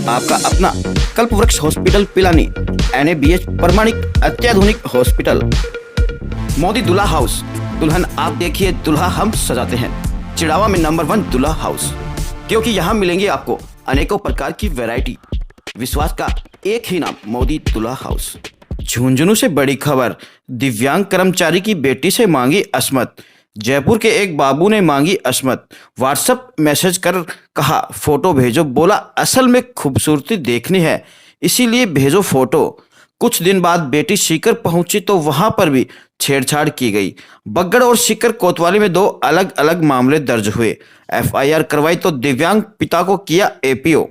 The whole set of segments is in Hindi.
आपका अपना कल्पवृक्ष हॉस्पिटल पिलानी, NABH प्रमाणित अत्याधुनिक हॉस्पिटल। मोदी दुल्हा हाउस, दुल्हन आप देखिए, दुल्हा हम सजाते हैं। चिड़ावा में नंबर 1 दुल्हा हाउस, क्योंकि यहाँ मिलेंगे आपको अनेकों प्रकार की वैरायटी। विश्वास का एक ही नाम, मोदी दुल्हा हाउस। झुंझुनू से बड़ी खबर, दिव्यांग कर्मचारी की बेटी से मांगी अस्मत। जयपुर के एक बाबू ने मांगी अस्मत। व्हाट्सएप मैसेज कर कहा फोटो भेजो, बोला असल में खूबसूरती देखनी है इसीलिए भेजो फोटो। कुछ दिन बाद बेटी सीकर पहुंची तो वहां पर भी छेड़छाड़ की गई। बगड़ और सीकर कोतवाली में 2 अलग अलग मामले दर्ज हुए। FIR करवाई तो दिव्यांग पिता को किया APO।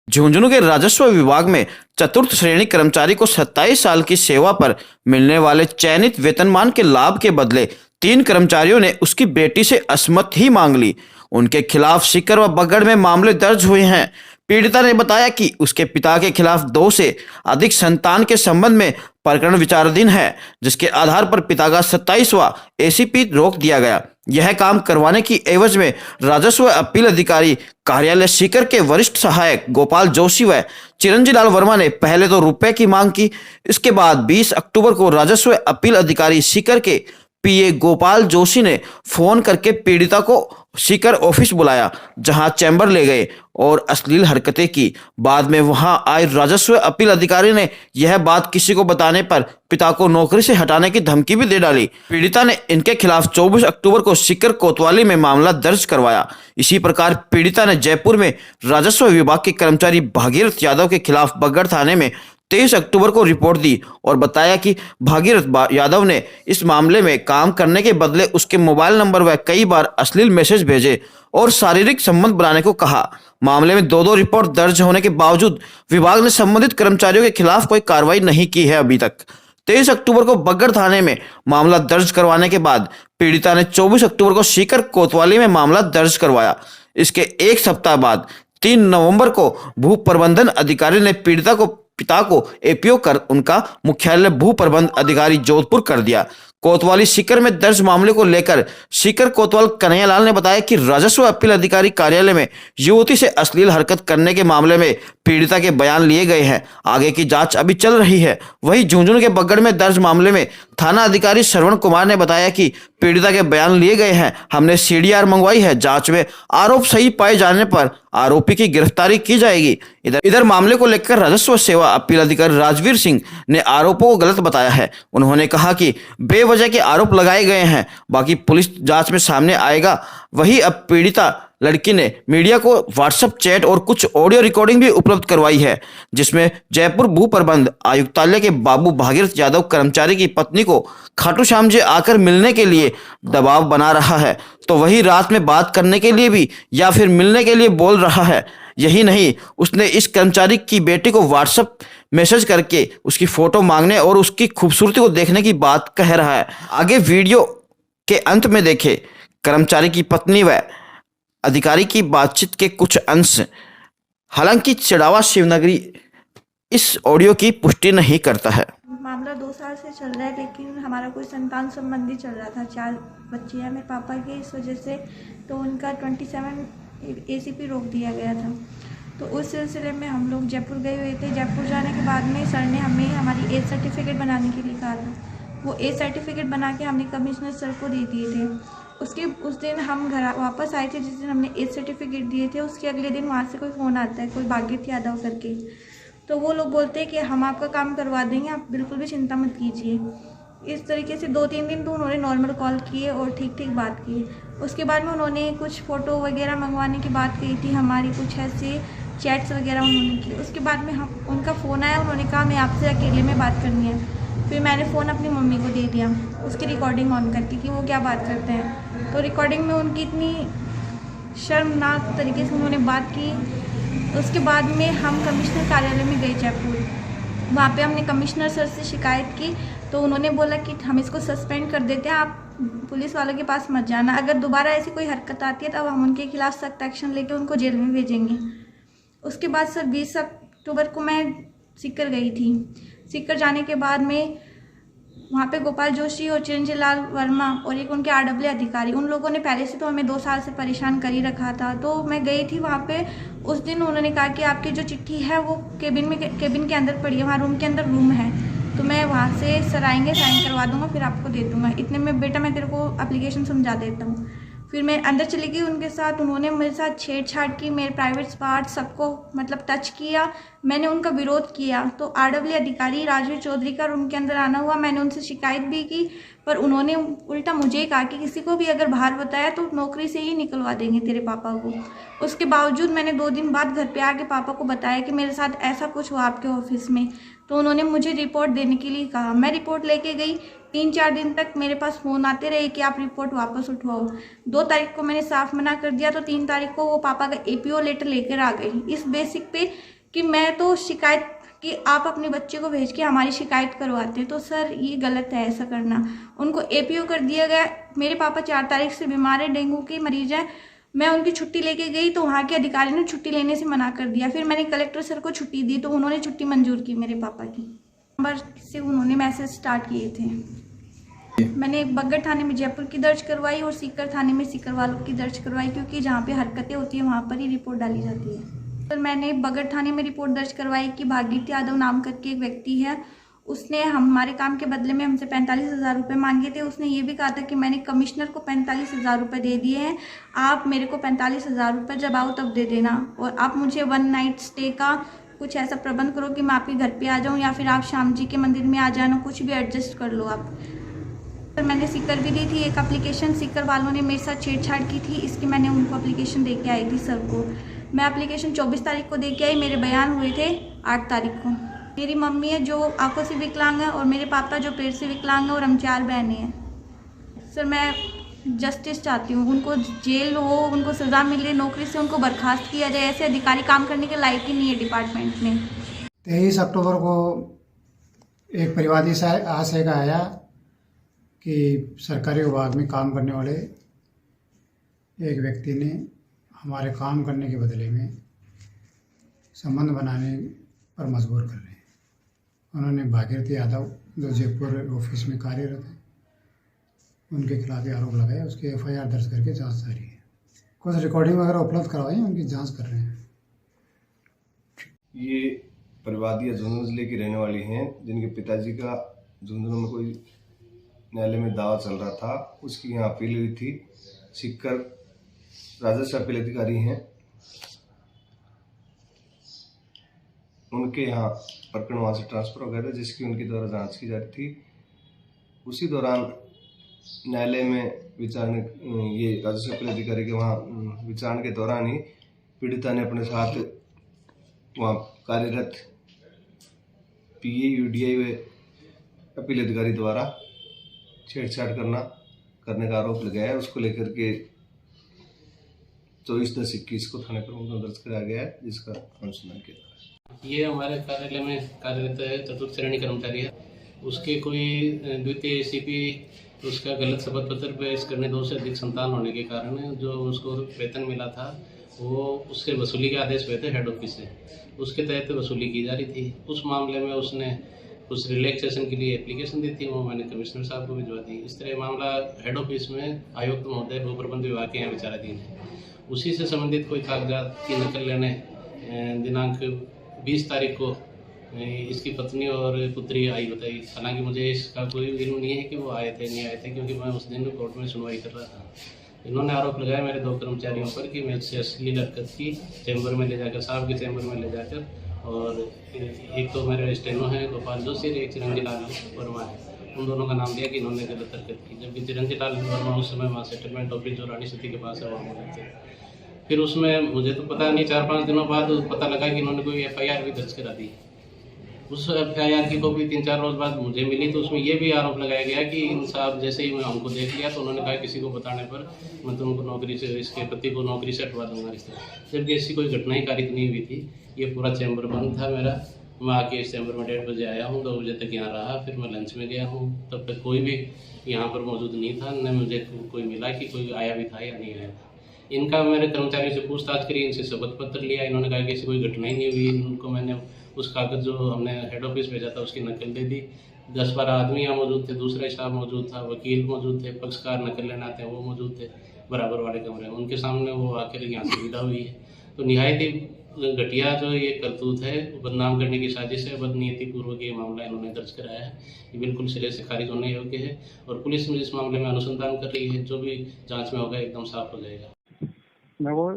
झुंझुनू के राजस्व विभाग में चतुर्थ श्रेणी कर्मचारी को 27 साल की सेवा पर मिलने वाले चयनित वेतनमान के लाभ के बदले 3 कर्मचारियों ने उसकी बेटी से अस्मत ही मांग ली। उनके खिलाफ सीकर व बगड़ में मामले दर्ज हुए हैं। पीड़िता ने बताया कि उसके पिता के खिलाफ 2 से अधिक संतान के संबंध में प्रकरण विचाराधीन है, जिसके आधार पर पिता का 27वां ACP रोक दिया गया। यह काम करवाने की एवज में राजस्व अपील अधिकारी कार्यालय सीकर के वरिष्ठ सहायक गोपाल जोशी व चिरंजी लाल वर्मा ने पहले तो रुपए की मांग की। इसके बाद 20 अक्टूबर को राजस्व अपील अधिकारी सीकर के PA गोपाल जोशी ने फोन करके पीड़िता को सीकर ऑफिस बुलाया, जहां चैम्बर ले गए और अश्लील हरकतें की। बाद में वहां आए राजस्व अपील अधिकारी ने यह बात किसी को बताने पर पिता को नौकरी से हटाने की धमकी भी दे डाली। पीड़िता ने इनके खिलाफ 24 अक्टूबर को सीकर कोतवाली में मामला दर्ज करवाया। इसी प्रकार पीड़िता ने जयपुर में राजस्व विभाग के कर्मचारी भागीरथ यादव के खिलाफ बगड़ थाने में 23 अक्टूबर को रिपोर्ट दी और बताया कि भागीरथ यादव ने इस मामले में काम करने के बदले उसके मोबाइल नंबर व कई बार अश्लील मैसेज भेजे और शारीरिक संबंध बनाने को कहा। मामले में 2 रिपोर्ट दर्ज होने के बावजूद विभाग ने संबंधित कर्मचारियों के खिलाफ कोई कार्रवाई नहीं की है अभी तक। 23 अक्टूबर को बगड़ थाने में मामला दर्ज करवाने के बाद पीड़िता ने 24 अक्टूबर को सीकर कोतवाली में मामला दर्ज करवाया। इसके एक सप्ताह बाद 3 नवंबर को भू प्रबंधन अधिकारी ने पिता को APO कर उनका मुख्यालय भू प्रबंध अधिकारी जोधपुर कर दिया। कोतवाली सीकर में दर्ज मामले को लेकर सीकर कोतवाल कन्हैयालाल ने बताया कि राजस्व अपील अधिकारी कार्यालय में युवती से अश्लील हरकत करने के मामले में पीड़िता के बयान लिए गए हैं। आगे की जांच अभी चल रही है। वहीं झुंझुनू के बगड़ में दर्ज मामले में थाना अधिकारी श्रवण कुमार ने बताया कि पीड़िता के बयान लिए गए हैं। हमने CDR मंगवाई है। जांच में आरोप सही पाए जाने पर आरोपी की गिरफ्तारी की जाएगी। इधर मामले को लेकर राजस्व सेवा अपील अधिकारी राजवीर सिंह ने आरोपों को गलत बताया है। उन्होंने कहा कि बेवजह के आरोप लगाए गए हैं, बाकी पुलिस जांच में सामने आएगा। वहीं अब पीड़िता लड़की ने मीडिया को व्हाट्सएप चैट और कुछ ऑडियो रिकॉर्डिंग भी उपलब्ध करवाई है, जिसमें जयपुर भू प्रबंध आयुक्तालय के बाबू भागीरथ यादव कर्मचारी की पत्नी को खाटू श्याम जी आकर मिलने के लिए दबाव बना रहा है, तो वही रात में बात करने के लिए भी या फिर मिलने के लिए बोल रहा है। यही नहीं, उसने इस कर्मचारी की बेटी को व्हाट्सएप मैसेज करके उसकी फोटो मांगने और उसकी खूबसूरती को देखने की बात कह रहा है। आगे वीडियो के अंत में देखे कर्मचारी की पत्नी व अधिकारी की बातचीत के कुछ अंश। हालांकि चिड़ावा शिवनगरी इस ऑडियो की पुष्टि नहीं करता है। मामला 2 साल से चल रहा है, लेकिन हमारा कोई संतान संबंधी चल रहा था। 4 बच्चे हैं मेरे पापा के, इस वजह से तो उनका 27 ACP रोक दिया गया था। तो उस सिलसिले में हम लोग जयपुर गए हुए थे। जयपुर जाने के बाद में सर ने हमें हमारी एज सर्टिफिकेट बनाने के लिए कहा था। वो एज सर्टिफिकेट बना के हमने कमिश्नर सर को दे दिए थे। उस दिन हम घर वापस आए थे, जिस दिन हमने एज सर्टिफिकेट दिए थे, उसके अगले दिन वहाँ से कोई फ़ोन आता है, कोई भागीरथ यादव करके। तो वो लोग बोलते हैं कि हम आपका काम करवा देंगे, आप बिल्कुल भी चिंता मत कीजिए। इस तरीके से 2-3 दिन तो उन्होंने नॉर्मल कॉल किए और ठीक बात की। उसके बाद में उन्होंने कुछ फ़ोटो वगैरह मंगवाने की बात कही थी हमारी, कुछ ऐसे चैट्स वगैरह उन्होंने की। उसके बाद में उनका फ़ोन आया, उन्होंने कहा मैं आपसे अकेले में बात करनी है। फिर मैंने फ़ोन अपनी मम्मी को दे दिया, उसकी रिकॉर्डिंग ऑन करके कि वो क्या बात करते हैं। तो रिकॉर्डिंग में उनकी इतनी शर्मनाक तरीके से उन्होंने बात की। उसके बाद में हम कमिश्नर कार्यालय में गए जयपुर। वहाँ पे हमने कमिश्नर सर से शिकायत की, तो उन्होंने बोला कि हम इसको सस्पेंड कर देते हैं, आप पुलिस वालों के पास मत जाना। अगर दोबारा ऐसी कोई हरकत आती है तब हम उनके खिलाफ सख्त एक्शन लेके उनको जेल में भेजेंगे। उसके बाद सर 20 अक्टूबर को मैं सीकर गई थी। सीकर जाने के बाद में वहाँ पे गोपाल जोशी और चिरंजीव लाल वर्मा और एक उनके RW अधिकारी, उन लोगों ने पहले से तो हमें 2 साल से परेशान कर ही रखा था। तो मैं गई थी वहाँ पे, उस दिन उन्होंने कहा कि आपकी जो चिट्ठी है वो केबिन के अंदर पड़ी है, वहाँ रूम के अंदर रूम है, तो मैं वहाँ से सर आएंगे साइन करवा दूँगा, फिर आपको दे दूँगा। इतने में बेटा मैं तेरे को एप्लीकेशन समझा देता हूँ। फिर मैं अंदर चली गई उनके साथ, उन्होंने मेरे साथ छेड़छाड़ की, मेरे प्राइवेट पार्ट सबको मतलब टच किया। मैंने उनका विरोध किया तो RW अधिकारी राजवीर चौधरी का रूम के अंदर आना हुआ। मैंने उनसे शिकायत भी की, पर उन्होंने उल्टा मुझे ही कहा कि किसी को भी अगर बाहर बताया तो नौकरी से ही निकलवा देंगे तेरे पापा को। उसके बावजूद मैंने 2 दिन बाद घर पे आके पापा को बताया कि मेरे साथ ऐसा कुछ हुआ आपके ऑफिस में, तो उन्होंने मुझे रिपोर्ट देने के लिए कहा। मैं रिपोर्ट लेके गई, 3-4 दिन तक मेरे पास फ़ोन आते रहे कि आप रिपोर्ट वापस उठवाओ। 2 तारीख को मैंने साफ मना कर दिया, तो 3 तारीख को वो पापा का APO लेटर लेकर आ गई, इस बेसिक पे कि मैं तो शिकायत कि आप अपने बच्चे को भेज के हमारी शिकायत करवाते हैं। तो सर ये गलत है ऐसा करना। उनको APO कर दिया गया। मेरे पापा 4 तारीख से बीमार है, डेंगू के मरीज हैं। मैं उनकी छुट्टी लेके गई तो वहाँ के अधिकारी ने छुट्टी लेने से मना कर दिया। फिर मैंने कलेक्टर सर को छुट्टी दी तो उन्होंने छुट्टी मंजूर की मेरे पापा की। नंबर से उन्होंने मैसेज स्टार्ट किए थे। मैंने बगड़ थाने में जयपुर की दर्ज करवाई और सीकर थाने में सीकर वालों की दर्ज करवाई, क्योंकि जहाँ पे हरकतें होती है वहाँ पर ही रिपोर्ट डाली जाती है। सर मैंने बगड़ थाने में रिपोर्ट दर्ज करवाई कि भागीरथी यादव नाम करके एक व्यक्ति है, उसने हमारे काम के बदले में हमसे 45,000 रुपये मांगे थे। उसने ये भी कहा था कि मैंने कमिश्नर को 45,000 रुपये दे दिए हैं, आप मेरे को 45,000 रुपये जब आओ तब दे देना, और आप मुझे 1 नाइट स्टे का कुछ ऐसा प्रबंध करो कि मैं आपके घर पे आ जाऊँ, या फिर आप श्याम जी के मंदिर में आ जाना, कुछ भी एडजस्ट कर लो आप। सर मैंने सीकर भी दी थी एक एप्लीकेशन, सीकर वालों ने मेरे साथ छेड़छाड़ की थी, इसकी मैंने उनको एप्लीकेशन दे के आई थी सर को। मैं एप्लीकेशन 24 तारीख को दे के आई, मेरे बयान हुए थे 8 तारीख को। मेरी मम्मी है जो आंखों से विकलांग है और मेरे पापा जो पेट से विकलांग है, और हम 4 बहनें हैं। सर मैं जस्टिस चाहती हूँ, उनको जेल हो, उनको सज़ा मिले, नौकरी से उनको बर्खास्त किया जाए। ऐसे अधिकारी काम करने के लायक ही नहीं है डिपार्टमेंट में। 23 अक्टूबर को एक परिवादी आशय का आया कि सरकारी विभाग में काम करने वाले एक व्यक्ति ने हमारे काम करने के बदले में संबंध बनाने पर मजबूर कर रहे हैं। उन्होंने भागीरथी यादव जो जयपुर ऑफिस में कार्यरत है उनके खिलाफ आरोप लगाया, उसकी FIR दर्ज करके जांच जारी है। कुछ रिकॉर्डिंग वगैरह उपलब्ध करवाई, उनकी जांच कर रहे हैं। ये परिवादी झुंझुनू जिले की रहने वाली हैं, जिनके पिताजी का झुंझुनू में कोई न्यायालय में दावा चल रहा था, उसकी यहाँ अपील हुई थी। सीकर राजस्व अपील अधिकारी हैं, उनके यहाँ प्रकरण वहाँ से ट्रांसफर हो गया था, जिसकी उनके द्वारा जांच की जा रही थी। उसी दौरान न्यायालय में विचारण, ये राजस्व अपील अधिकारी के वहाँ विचारण के दौरान ही पीड़िता ने अपने साथ वहाँ कार्यरत PA UDI व अपील अधिकारी द्वारा छेड़छाड़ करने का आरोप लगाया है। उसको लेकर के 24/10/21 को थाने पर मुकदमा दर्ज कराया गया है, जिसका अनुसंधान किया जा रहा है। ये हमारे कार्यालय में कार्यरत है, चतुर्थ श्रेणी कर्मचारी है। उसके कोई द्वितीय ACP उसका गलत शपथ पत्र पेश करने 2 से अधिक संतान होने के कारण जो उसको वेतन मिला था वो उसके वसूली के आदेश हुए थे हेड ऑफिस से, उसके तहत वसूली की जा रही थी। उस मामले में उसने कुछ रिलैक्सेशन के लिए एप्लीकेशन दी थी, वो मैंने कमिश्नर साहब को भिजवा दी। इस तरह मामला हेड ऑफिस में आयुक्त महोदय भू प्रबंध विभाग के यहाँ विचाराधीन है। उसी से संबंधित कोई कागजात की नकल लेने दिनांक 20 तारीख को इसकी पत्नी और पुत्री आई बताई। हालांकि मुझे इसका कोई इल्म नहीं है कि वो आए थे नहीं आए थे, क्योंकि मैं उस दिन कोर्ट में सुनवाई कर रहा था। इन्होंने आरोप लगाया मेरे 2 कर्मचारियों पर कि मैं उससे अश्लील हरकत की, चैम्बर में ले जाकर, साहब के चैम्बर में ले जाकर, और एक तो मेरे स्टेनो है गोपाल जोशी, एक चिरंजीव लाल वर्मा है, उन दोनों का नाम दिया कि इन्होंने गलत हरकत की, जबकि चिरंजीव लाल वर्मा उस समय वहाँ सेटलमेंट ऑफिस जो रानी सती के पास है वहाँ मौजूद थे। फिर उसमें मुझे तो पता नहीं, 4-5 दिनों बाद पता लगा कि इन्होंने कोई FIR भी दर्ज करा दी। उस FIR की कॉपी 3-4 रोज बाद मुझे मिली, तो उसमें ये भी आरोप लगाया गया कि इन साहब जैसे ही मैं हमको देख लिया तो उन्होंने कहा किसी को बताने पर मैं तुमको नौकरी से, इसके पति को नौकरी से हटवा दूंगा रिश्ते, जबकि ऐसी कोई घटना ही कारित नहीं हुई थी। ये पूरा चैम्बर बंद था मेरा। मैं आके इस चैम्बर में 1:30 बजे आया हूँ, 2 बजे तक यहाँ रहा, फिर मैं लंच में गया हूँ, तब तक कोई भी यहाँ पर मौजूद नहीं था, न मुझे कोई मिला कि कोई आया भी था या नहीं आया था। इनका मैंने कर्मचारियों से पूछताछ करी, इनसे शपथ पत्र लिया, इन्होंने कहा कि ऐसी कोई घटना ही नहीं हुई। उनको मैंने उस कागज़ जो हमने हेड ऑफिस भेजा था उसकी नकल दे दी, 10-12 आदमी यहाँ मौजूद थे, दूसरा स्टाफ मौजूद था, वकील मौजूद थे, पक्षकार नकल लेना थे वो मौजूद थे बराबर वाले कमरे में। उनके सामने वो आकर यहाँ से विदा हुई है। तो निहायत ही घटिया जो ये करतूत है, बदनाम करने की साजिश है, बदनीयती पूर्वक ये मामला इन्होंने दर्ज कराया है। ये बिल्कुल सिरे से खारिज होने योग्य है और पुलिस में इस मामले में अनुसंधान कर रही है। जो भी जांच में होगा एकदम साफ हो जाएगा। मैं वो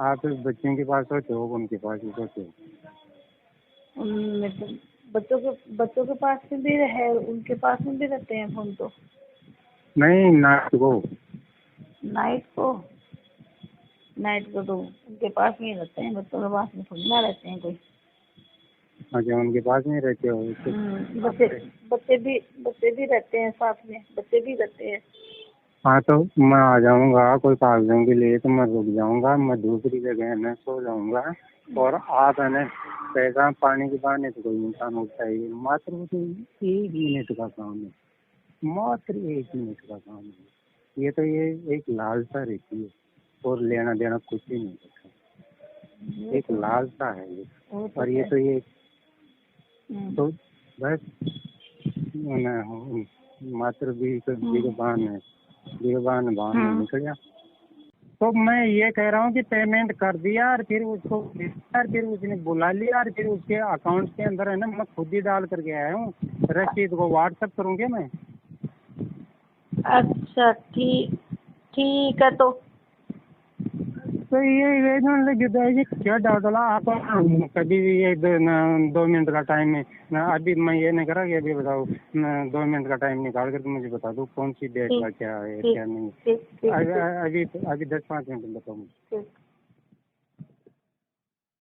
आप बच्चों के पास होते हो, उनके पास ही होते हो? बच्चों के पास में भी है, उनके पास में भी रहते हैं फोन। तो नहीं, नाइट को तो उनके पास में ही रहते हैं, बच्चों के पास में थोड़ी ना रहते हैं कोई। अच्छा, उनके पास में रहते हो? बच्चे भी रहते हैं साथ में, बच्चे भी रहते हैं। हाँ, तो मैं आ जाऊंगा कोई कागजों के लिए, तो मैं रुक जाऊंगा, मैं दूसरी जगह है सो जाऊंगा। और आप है ना पैसा पानी के बहाने तो कोई इंसान उठता ही मात्र 1 मिनट का काम है, मात्र 1 मिनट का काम है। ये तो ये एक लालसा रहती है और लेना देना कुछ ही नहीं होता, एक लालसा है ये। और ये तो ये तो बस मात्र भी बहाने निकल गया। तो मैं ये कह रहा हूँ कि पेमेंट कर दिया और फिर उसको फिर उसने बुला लिया और फिर उसके अकाउंट के अंदर है ना मैं खुद ही डाल करके आया हूँ। रसीद को व्हाट्सएप करूँगी मैं। अच्छा, ठीक है। तो ये क्या डाला आप कभी भी ये 2 मिनट का टाइम है ना। अभी मैं ये नहीं करा कि अभी बताओ 2 मिनट का टाइम निकाल कर मुझे बता दो कौन सी डेट का क्या है क्या नहीं। अभी 10-5 मिनट बताओ मुझे।